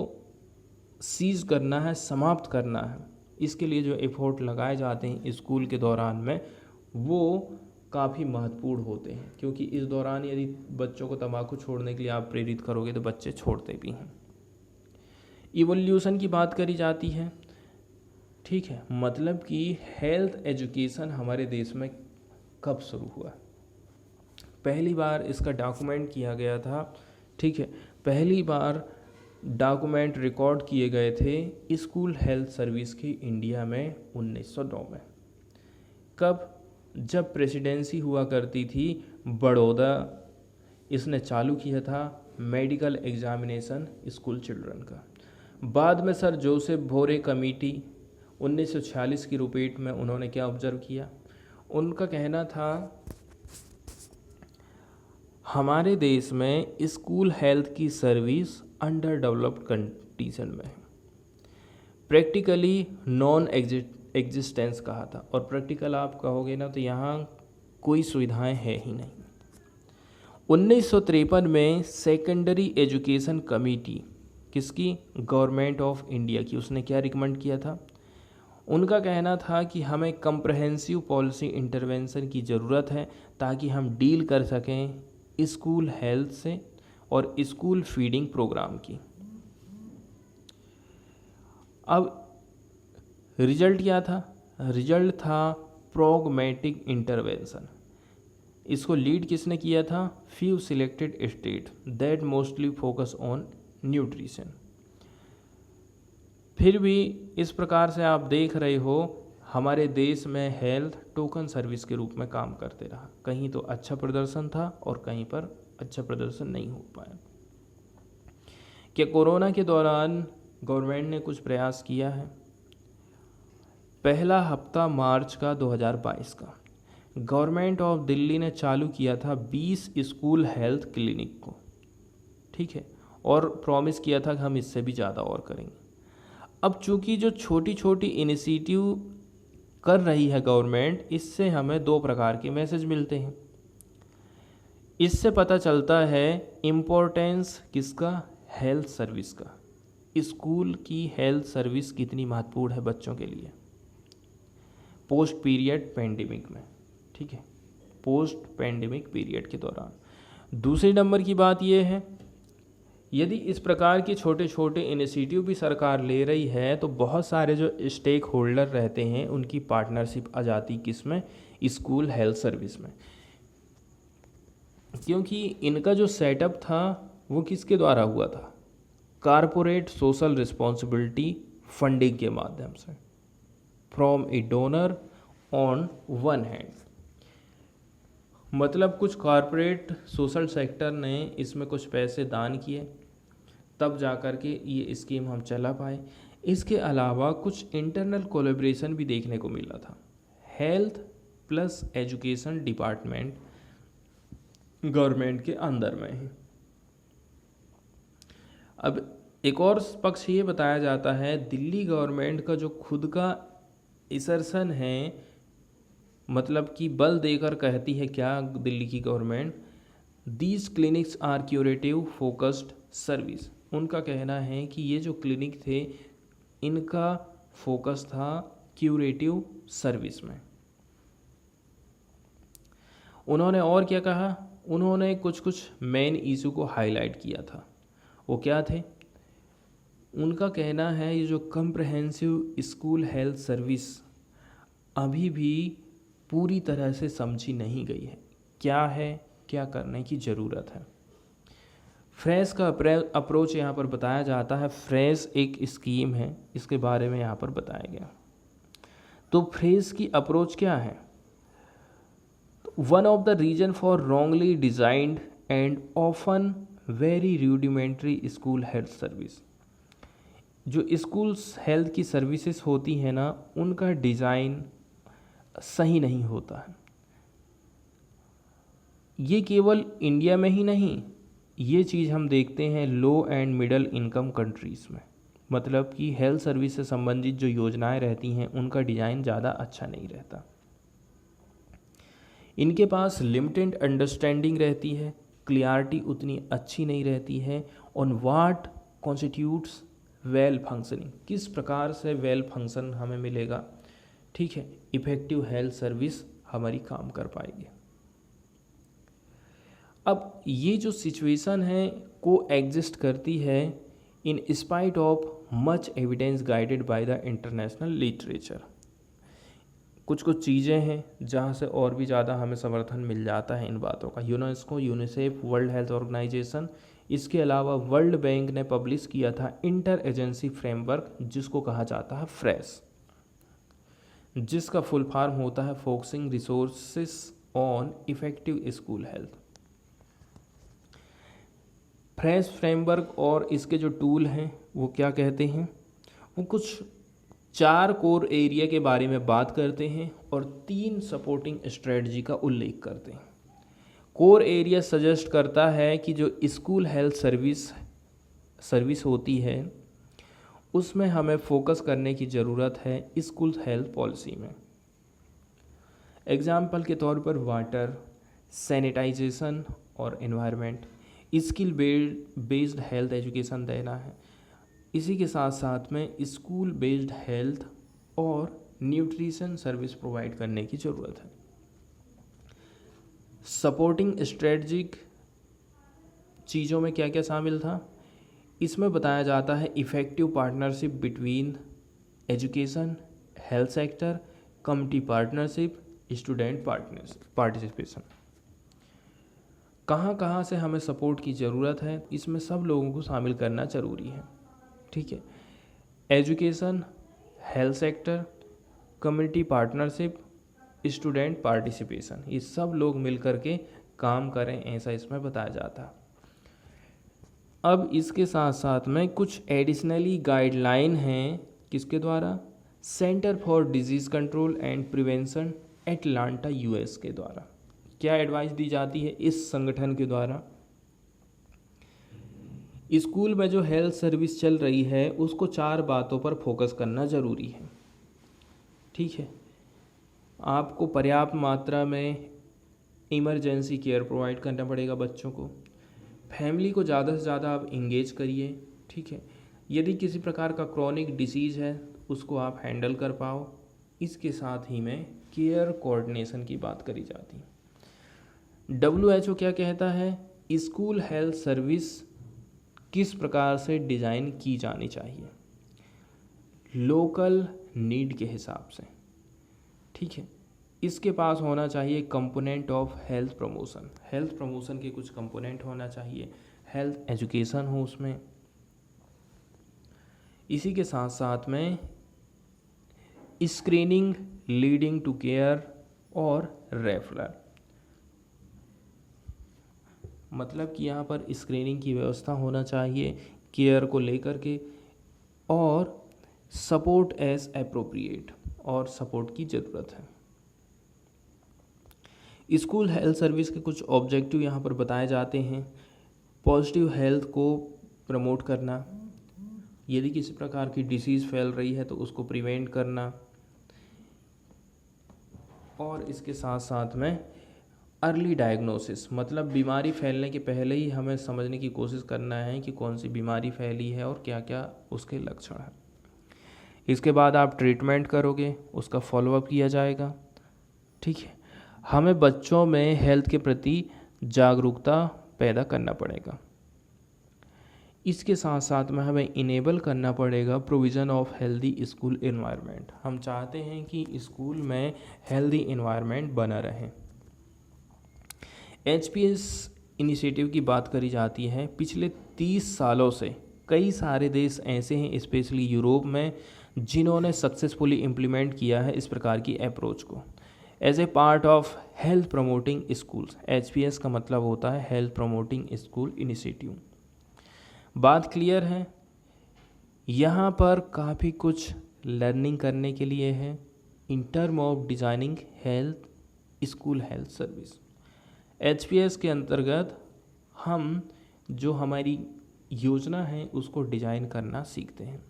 सीज करना है, समाप्त करना है, इसके लिए जो एफर्ट लगाए जाते हैं स्कूल के दौरान में वो काफ़ी महत्वपूर्ण होते हैं, क्योंकि इस दौरान यदि बच्चों को तंबाकू छोड़ने के लिए आप प्रेरित करोगे तो बच्चे छोड़ते भी हैं। इवोल्यूशन की बात करी जाती है, ठीक है, मतलब कि हेल्थ एजुकेशन हमारे देश में कब शुरू हुआ। पहली बार इसका डॉक्यूमेंट किया गया था, ठीक है, पहली बार डॉक्यूमेंट रिकॉर्ड किए गए थे स्कूल हेल्थ सर्विस की इंडिया में 1909 में। कब? जब प्रेसिडेंसी हुआ करती थी बड़ौदा, इसने चालू किया था मेडिकल एग्जामिनेशन स्कूल चिल्ड्रन का। बाद में सर जोसेफ भोरे कमेटी 1946 की रिपोर्ट में उन्होंने क्या ऑब्जर्व किया, उनका कहना था हमारे देश में स्कूल हेल्थ की सर्विस अंडर डेवलप्ड कंडीशन में है, प्रैक्टिकली नॉन एग्जिस्टेंस कहा था। और प्रैक्टिकल आप कहोगे ना तो यहाँ कोई सुविधाएं है ही नहीं। 1953 में सेकेंडरी एजुकेशन कमेटी किसकी? गवर्नमेंट ऑफ इंडिया की। उसने क्या रिकमेंड किया था? उनका कहना था कि हमें कंप्रहेंसिव पॉलिसी इंटरवेंशन की ज़रूरत है ताकि हम डील कर सकें स्कूल हेल्थ से और स्कूल फीडिंग प्रोग्राम की। अब रिजल्ट क्या था? रिजल्ट था प्रोग्मेटिक इंटरवेंशन। इसको लीड किसने किया था? Few selected state that mostly focus on nutrition. फिर भी इस प्रकार से आप देख रहे हो हमारे देश में हेल्थ टोकन सर्विस के रूप में काम करते रहा। कहीं तो अच्छा प्रदर्शन था और कहीं पर अच्छा प्रदर्शन नहीं हो पाया। क्या कोरोना के दौरान गवर्नमेंट ने कुछ प्रयास किया है? पहला हफ्ता मार्च का 2022 का गवर्नमेंट ऑफ दिल्ली ने चालू किया था 20 स्कूल हेल्थ क्लिनिक को, ठीक है, और प्रॉमिस किया था कि हम इससे भी ज़्यादा और करेंगे। अब चूंकि जो छोटी छोटी इनिशिएटिव कर रही है गवर्नमेंट, इससे हमें दो प्रकार के मैसेज मिलते हैं। इससे पता चलता है इम्पोर्टेंस किसका? हेल्थ सर्विस का। स्कूल की हेल्थ सर्विस कितनी महत्वपूर्ण है बच्चों के लिए पोस्ट पीरियड पेंडेमिक में, ठीक है, पोस्ट पेंडेमिक पीरियड के दौरान। दूसरी नंबर की बात यह है, यदि इस प्रकार के छोटे छोटे इनिशिएटिव भी सरकार ले रही है तो बहुत सारे जो स्टेक होल्डर रहते हैं उनकी पार्टनरशिप आ जाती किस में? स्कूल हेल्थ सर्विस में। क्योंकि इनका जो सेटअप था वो किसके द्वारा हुआ था? कारपोरेट सोशल रिस्पॉन्सिबिलिटी फंडिंग के माध्यम से, from A donor on one hand. मतलब कुछ कॉरपोरेट सोशल सेक्टर ने इसमें कुछ पैसे दान किए, तब जा कर के ये स्कीम हम चला पाए। इसके अलावा कुछ इंटरनल कोलैबोरेशन भी देखने को मिला था। Health plus education department government के अंदर में है। अब एक और पक्ष ये बताया जाता है दिल्ली गवर्नमेंट का जो खुद का असर्शन है, मतलब कि बल देकर कहती है क्या दिल्ली की government, these clinics are curative focused service. उनका कहना है कि ये जो क्लिनिक थे इनका फोकस था क्यूरेटिव सर्विस में। उन्होंने और क्या कहा, उन्होंने कुछ मेन इशू को हाईलाइट किया था। वो क्या थे? उनका कहना है ये जो कम्प्रहेंसिव स्कूल हेल्थ सर्विस अभी भी पूरी तरह से समझी नहीं गई है, क्या है, क्या करने की ज़रूरत है। फ्रेश का अप्रोच यहाँ पर बताया जाता है। फ्रेश एक स्कीम है, इसके बारे में यहाँ पर बताया गया। तो फ्रेश की अप्रोच क्या है? One of the reason for wrongly designed and often very rudimentary school health service. जो स्कूल्स हेल्थ की सर्विसेज होती हैं ना, उनका डिज़ाइन सही नहीं होता है। ये केवल इंडिया में ही नहीं, ये चीज़ हम देखते हैं लो एंड मिडल इनकम कंट्रीज़ में। मतलब कि हेल्थ सर्विस से संबंधित जो योजनाएं रहती हैं उनका डिज़ाइन ज़्यादा अच्छा नहीं रहता। इनके पास लिमिटेड अंडरस्टैंडिंग रहती है, क्लियरिटी उतनी अच्छी नहीं रहती है on what constitutes well functioning, किस प्रकार से वेल फंक्शन हमें मिलेगा, ठीक है, इफ़ेक्टिव हेल्थ सर्विस हमारी काम कर पाएगी। अब ये जो सिचुएशन है को एग्जिस्ट करती है in spite of much evidence guided by the international literature. कुछ चीज़ें हैं जहाँ से और भी ज़्यादा हमें समर्थन मिल जाता है इन बातों का। UNESCO, UNICEF, World Health Organization, इसके अलावा वर्ल्ड बैंक ने पब्लिश किया था इंटर एजेंसी फ्रेमवर्क, जिसको कहा जाता है फ्रेश, जिसका फुल फॉर्म होता है focusing resources on effective school health. Fresh framework और इसके जो टूल हैं वो क्या कहते हैं, वो कुछ 4 कोर एरिया के बारे में बात करते हैं और 3 सपोर्टिंग स्ट्रेटजी का उल्लेख करते हैं। कोर एरिया सजेस्ट करता है कि जो स्कूल हेल्थ सर्विस होती है उसमें हमें फोकस करने की ज़रूरत है स्कूल हेल्थ पॉलिसी में। एग्जाम्पल के तौर पर वाटर, सैनिटाइजेशन और environment, skill based health education देना है। इसी के साथ साथ में स्कूल बेस्ड हेल्थ और न्यूट्रिशन सर्विस प्रोवाइड करने की ज़रूरत है। सपोर्टिंग स्ट्रेटजिक चीज़ों में क्या क्या शामिल था, इसमें बताया जाता है effective partnership between education, health sector, community partnership, student participation. कहाँ कहाँ से हमें सपोर्ट की ज़रूरत है, इसमें सब लोगों को शामिल करना ज़रूरी है, ठीक है। Education, health sector, community partnership, student participation, ये सब लोग मिल कर के काम करें, ऐसा इसमें बताया जाता है। अब इसके साथ साथ में कुछ एडिशनली गाइडलाइन हैं, किसके द्वारा? Centre for disease control and prevention Atlanta US के द्वारा। क्या एडवाइस दी जाती है इस संगठन के द्वारा? स्कूल में जो हेल्थ सर्विस चल रही है उसको 4 बातों पर फोकस करना ज़रूरी है, ठीक है। आपको पर्याप्त मात्रा में इमरजेंसी केयर प्रोवाइड करना पड़ेगा बच्चों को। फैमिली को ज़्यादा से ज़्यादा आप इंगेज करिए, ठीक है। यदि किसी प्रकार का क्रॉनिक डिसीज़ है उसको आप हैंडल कर पाओ। इसके साथ ही में केयर कोऑर्डिनेशन की बात करी जाती है। WHO क्या कहता है, स्कूल हेल्थ सर्विस किस प्रकार से डिज़ाइन की जानी चाहिए? लोकल नीड के हिसाब से, ठीक है। इसके पास होना चाहिए component of health promotion, health promotion के कुछ कंपोनेंट होना चाहिए, हेल्थ एजुकेशन हो उसमें। इसी के साथ साथ में स्क्रीनिंग लीडिंग टू केयर और रेफरल, मतलब कि यहाँ पर स्क्रीनिंग की व्यवस्था होना चाहिए केयर को लेकर के, और सपोर्ट एज एप्रोप्रिएट, और सपोर्ट की ज़रूरत है। स्कूल हेल्थ सर्विस के कुछ ऑब्जेक्टिव यहाँ पर बताए जाते हैं। पॉजिटिव हेल्थ को प्रमोट करना, यदि किसी प्रकार की डिसीज़ फैल रही है तो उसको प्रिवेंट करना, और इसके साथ साथ में अर्ली डायग्नोसिस मतलब बीमारी फैलने के पहले ही हमें समझने की कोशिश करना है कि कौन सी बीमारी फैली है और क्या क्या उसके लक्षण हैं। इसके बाद आप ट्रीटमेंट करोगे, उसका फॉलोअप किया जाएगा। ठीक है, हमें बच्चों में हेल्थ के प्रति जागरूकता पैदा करना पड़ेगा। इसके साथ साथ में हमें इनेबल करना पड़ेगा provision of healthy school environment. हम चाहते हैं कि स्कूल में हेल्दी एनवायरनमेंट बना रहे। HPS इनिशिएटिव की बात करी जाती है। पिछले 30 सालों से कई सारे देश ऐसे हैं, स्पेशली यूरोप में, जिन्होंने सक्सेसफुली इम्प्लीमेंट किया है इस प्रकार की अप्रोच को as a part of health promoting schools. HPS का मतलब होता है हेल्थ प्रमोटिंग स्कूल इनिशिएटिव। बात क्लियर है? यहाँ पर काफ़ी कुछ लर्निंग करने के लिए है in term of designing health school health service. HPS के अंतर्गत हम जो हमारी योजना है उसको डिज़ाइन करना सीखते हैं।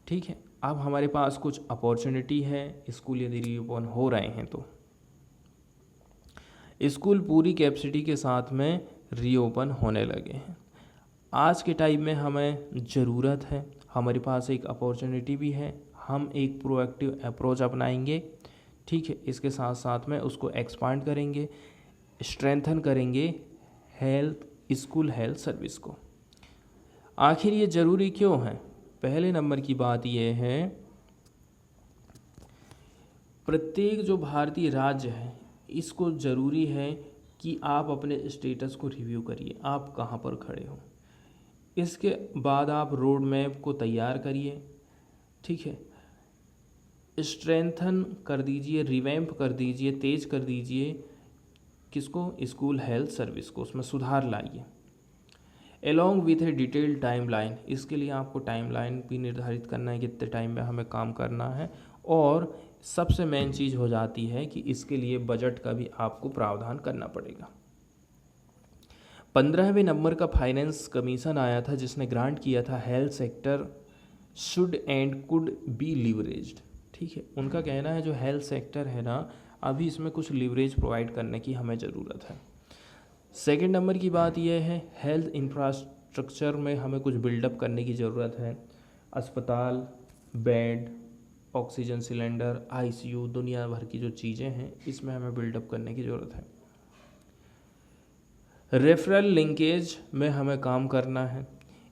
ठीक है, अब हमारे पास कुछ अपॉर्चुनिटी है। स्कूल यदि रीओपन हो रहे हैं तो स्कूल पूरी कैपेसिटी के साथ में रीओपन होने लगे हैं। आज के टाइम में हमें ज़रूरत है, हमारे पास एक अपॉर्चुनिटी भी है, हम एक प्रोएक्टिव अप्रोच अपनाएंगे। ठीक है, इसके साथ साथ में उसको एक्सपांड करेंगे, स्ट्रेंथन करेंगे हेल्थ स्कूल हेल्थ सर्विस को। आखिर ये ज़रूरी क्यों है? पहले नंबर की बात यह है, प्रत्येक जो भारतीय राज्य है इसको ज़रूरी है कि आप अपने स्टेटस को रिव्यू करिए, आप कहाँ पर खड़े हो। इसके बाद आप रोड मैप को तैयार करिए। ठीक है, स्ट्रेंथन कर दीजिए, रिवैम्प कर दीजिए, तेज कर दीजिए किसको? स्कूल हेल्थ सर्विस को, उसमें सुधार लाइए। Along with A detailed time line, इसके लिए आपको टाइम लाइन भी निर्धारित करना है, कितने टाइम में हमें काम करना है। और सबसे मेन चीज़ हो जाती है कि इसके लिए बजट का भी आपको प्रावधान करना पड़ेगा। 15वें नंबर का फाइनेंस कमीशन आया था जिसने ग्रांट किया था health sector should and could be leveraged. ठीक है, उनका कहना है जो हेल्थ सेक्टर है ना, अभी इसमें कुछ लीवरेज प्रोवाइड करने की हमें ज़रूरत है। सेकंड नंबर की बात यह है, हेल्थ इंफ्रास्ट्रक्चर में हमें कुछ बिल्डअप करने की ज़रूरत है। अस्पताल, बेड, ऑक्सीजन सिलेंडर, ICU, दुनिया भर की जो चीज़ें हैं इसमें हमें बिल्डअप करने की ज़रूरत है। रेफरल लिंकेज में हमें काम करना है।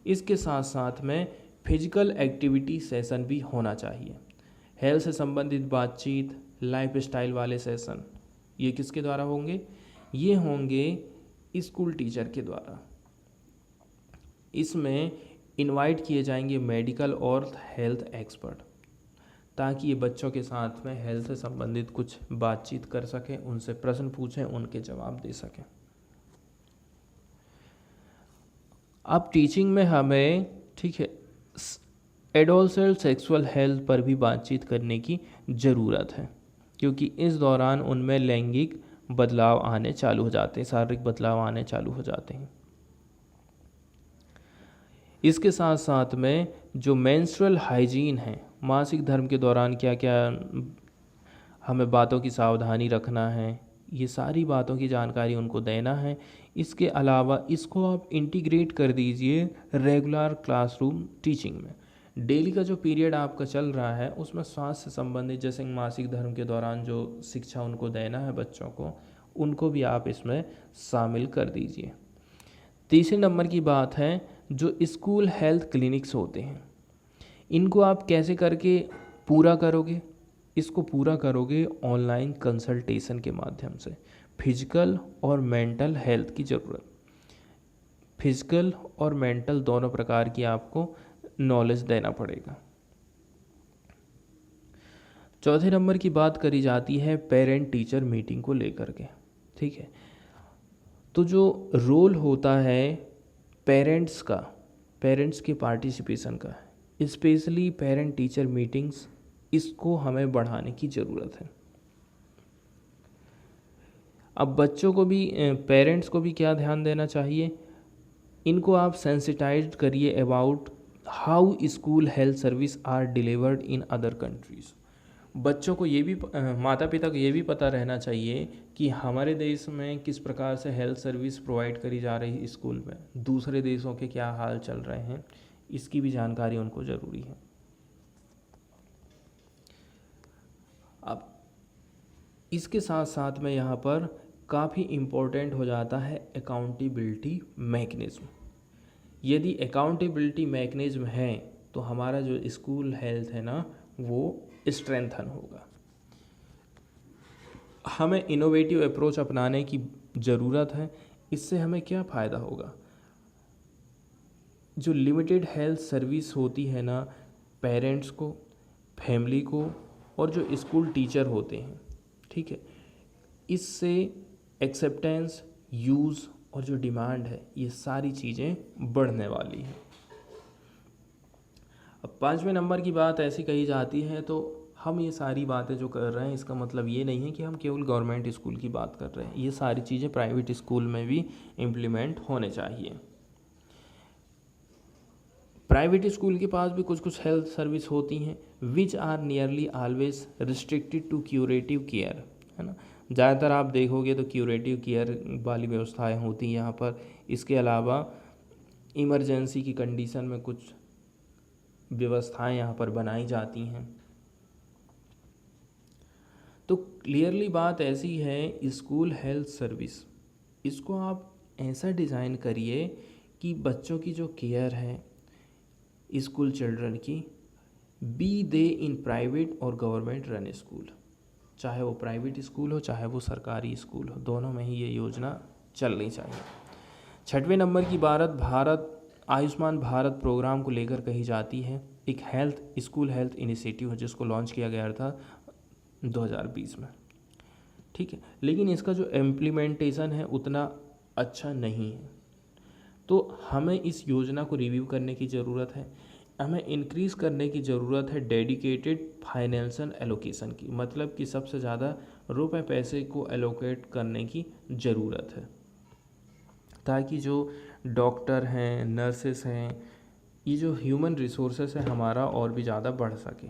इसके साथ साथ में फिजिकल एक्टिविटी सेशन भी होना चाहिए। हेल्थ से संबंधित बातचीत, लाइफ स्टाइल वाले सेशन, ये किसके द्वारा होंगे? ये होंगे स्कूल टीचर के द्वारा। इसमें इनवाइट किए जाएंगे मेडिकल और हेल्थ एक्सपर्ट, ताकि ये बच्चों के साथ में हेल्थ से संबंधित कुछ बातचीत कर सकें, उनसे प्रश्न पूछें, उनके जवाब दे सकें। अब टीचिंग में हमें, ठीक है, एडोलसेंट सेक्सुअल हेल्थ पर भी बातचीत करने की ज़रूरत है, क्योंकि इस दौरान उनमें लैंगिक बदलाव आने चालू हो जाते हैं, शारीरिक बदलाव आने चालू हो जाते हैं। इसके साथ साथ में जो मेंस्ट्रुअल हाइजीन है, मासिक धर्म के दौरान क्या क्या हमें बातों की सावधानी रखना है, ये सारी बातों की जानकारी उनको देना है। इसके अलावा इसको आप इंटीग्रेट कर दीजिए रेगुलर क्लासरूम टीचिंग में। डेली का जो पीरियड आपका चल रहा है उसमें स्वास्थ्य से संबंधित, जैसे मासिक धर्म के दौरान जो शिक्षा उनको देना है बच्चों को, उनको भी आप इसमें शामिल कर दीजिए। तीसरे नंबर की बात है, जो स्कूल हेल्थ क्लिनिक्स होते हैं इनको आप कैसे करके पूरा करोगे? इसको पूरा करोगे ऑनलाइन कंसल्टेशन के माध्यम से। फिजिकल और मेंटल हेल्थ की ज़रूरत, फिजिकल और मेंटल दोनों प्रकार की आपको नॉलेज देना पड़ेगा। चौथे नंबर की बात करी जाती है पेरेंट टीचर मीटिंग को लेकर के। ठीक है, तो जो रोल होता है पेरेंट्स का, पेरेंट्स के पार्टिसिपेशन का, स्पेशली पेरेंट टीचर मीटिंग्स, इसको हमें बढ़ाने की ज़रूरत है। अब बच्चों को भी, पेरेंट्स को भी क्या ध्यान देना चाहिए? इनको आप सेंसिटाइज करिए about how school health service are delivered in other countries. बच्चों को ये भी माता पिता को ये भी पता रहना चाहिए कि हमारे देश में किस प्रकार से हेल्थ सर्विस प्रोवाइड करी जा रही है स्कूल में, दूसरे देशों के क्या हाल चल रहे हैं, इसकी भी जानकारी उनको ज़रूरी है। अब इसके साथ साथ में यहाँ पर काफ़ी इम्पोर्टेंट हो जाता है अकाउंटेबिलिटी मैकेनिज़्म। यदि अकाउंटेबिलिटी मैकेनिज़्म है तो हमारा जो स्कूल हेल्थ है ना वो स्ट्रेंथन होगा। हमें इनोवेटिव अप्रोच अपनाने की ज़रूरत है। इससे हमें क्या फ़ायदा होगा? जो लिमिटेड हेल्थ सर्विस होती है ना, पेरेंट्स को, फैमिली को और जो स्कूल टीचर होते हैं, ठीक है, इससे एक्सेप्टेंस, यूज़ और जो डिमांड है ये सारी चीज़ें बढ़ने वाली हैं। अब 5वें नंबर की बात ऐसी कही जाती है, तो हम ये सारी बातें जो कर रहे हैं इसका मतलब ये नहीं है कि हम केवल गवर्नमेंट स्कूल की बात कर रहे हैं, ये सारी चीज़ें प्राइवेट स्कूल में भी इम्प्लीमेंट होने चाहिए। प्राइवेट स्कूल के पास भी कुछ कुछ हेल्थ सर्विस होती हैं which are nearly always restricted to curative care, है ना। ज़्यादातर आप देखोगे तो क्यूरेटिव केयर वाली व्यवस्थाएं होती हैं यहाँ पर। इसके अलावा इमरजेंसी की कंडीशन में कुछ व्यवस्थाएं यहाँ पर बनाई जाती हैं। तो क्लियरली बात ऐसी है, स्कूल हेल्थ सर्विस इसको आप ऐसा डिज़ाइन करिए कि बच्चों की जो केयर है स्कूल चिल्ड्रन की, बी दे इन प्राइवेट और गवर्नमेंट रन स्कूल, चाहे वो प्राइवेट स्कूल हो चाहे वो सरकारी स्कूल हो, दोनों में ही ये योजना चलनी चाहिए। 6वें नंबर की भारत आयुष्मान भारत प्रोग्राम को लेकर कही जाती है। एक स्कूल हेल्थ इनिशिएटिव है जिसको लॉन्च किया गया था 2020 में, ठीक है, लेकिन इसका जो इम्प्लीमेंटेशन है उतना अच्छा नहीं है। तो हमें इस योजना को रिव्यू करने की ज़रूरत है, हमें इंक्रीज़ करने की ज़रूरत है डेडिकेटेड फाइनेंशियल एलोकेशन की, मतलब कि सबसे ज़्यादा रुपए पैसे को एलोकेट करने की ज़रूरत है ताकि जो डॉक्टर हैं, नर्सेस हैं, ये जो ह्यूमन रिसोर्सेस है हमारा और भी ज़्यादा बढ़ सके।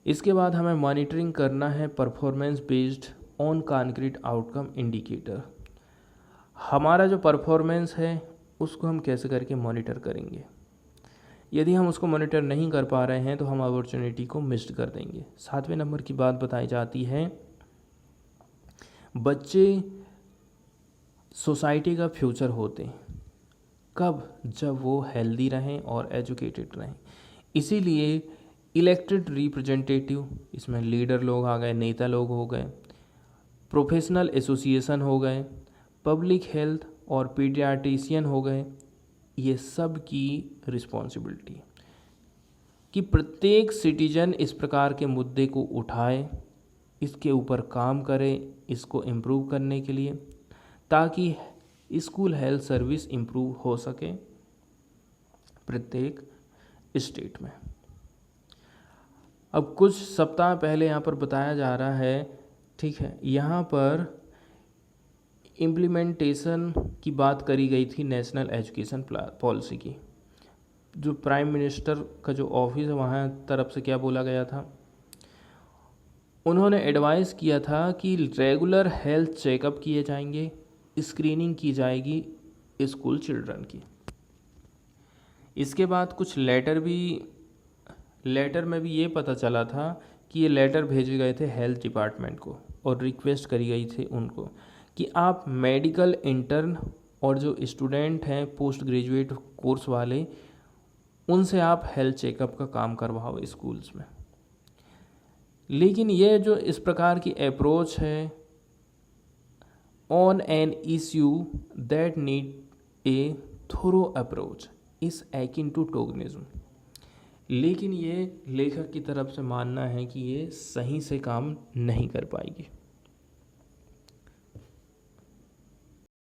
इसके बाद हमें मॉनिटरिंग करना है performance based on concrete outcome indicator. हमारा जो परफॉर्मेंस है उसको हम कैसे करके मॉनिटर करेंगे? यदि हम उसको मॉनिटर नहीं कर पा रहे हैं तो हम अपॉर्चुनिटी को मिस कर देंगे। 7वें नंबर की बात बताई जाती है, बच्चे सोसाइटी का फ्यूचर होते हैं। कब? जब वो हेल्दी रहें और एजुकेटेड रहें। इसीलिए इलेक्टेड रिप्रेजेंटेटिव, इसमें लीडर लोग आ गए, नेता लोग हो गए, प्रोफेशनल एसोसिएशन हो गए, पब्लिक हेल्थ और पीडियाट्रिशियन हो गए, ये सब की रिस्पॉन्सिबिलिटी कि प्रत्येक सिटीजन इस प्रकार के मुद्दे को उठाए, इसके ऊपर काम करे, इसको इम्प्रूव करने के लिए, ताकि स्कूल हेल्थ सर्विस इम्प्रूव हो सके प्रत्येक स्टेट में। अब कुछ सप्ताह पहले यहाँ पर बताया जा रहा है, ठीक है, यहाँ पर इम्प्लीमेंटेशन की बात करी गई थी नेशनल एजुकेशन पॉलिसी की। जो प्राइम मिनिस्टर का जो ऑफिस है वहाँ तरफ से क्या बोला गया था, उन्होंने एडवाइस किया था कि रेगुलर हेल्थ चेकअप किए जाएंगे, स्क्रीनिंग की जाएगी स्कूल चिल्ड्रन की। इसके बाद कुछ लेटर में भी ये पता चला था कि ये लेटर भेजे गए थे हेल्थ डिपार्टमेंट को और रिक्वेस्ट करी गई थी उनको कि आप मेडिकल इंटर्न और जो स्टूडेंट हैं पोस्ट ग्रेजुएट कोर्स वाले, उनसे आप हेल्थ चेकअप का काम करवाओ स्कूल्स में। लेकिन ये जो इस प्रकार की अप्रोच है on an issue that need a thorough approach is akin to tokenism, लेकिन ये लेखक की तरफ से मानना है कि ये सही से काम नहीं कर पाएगी।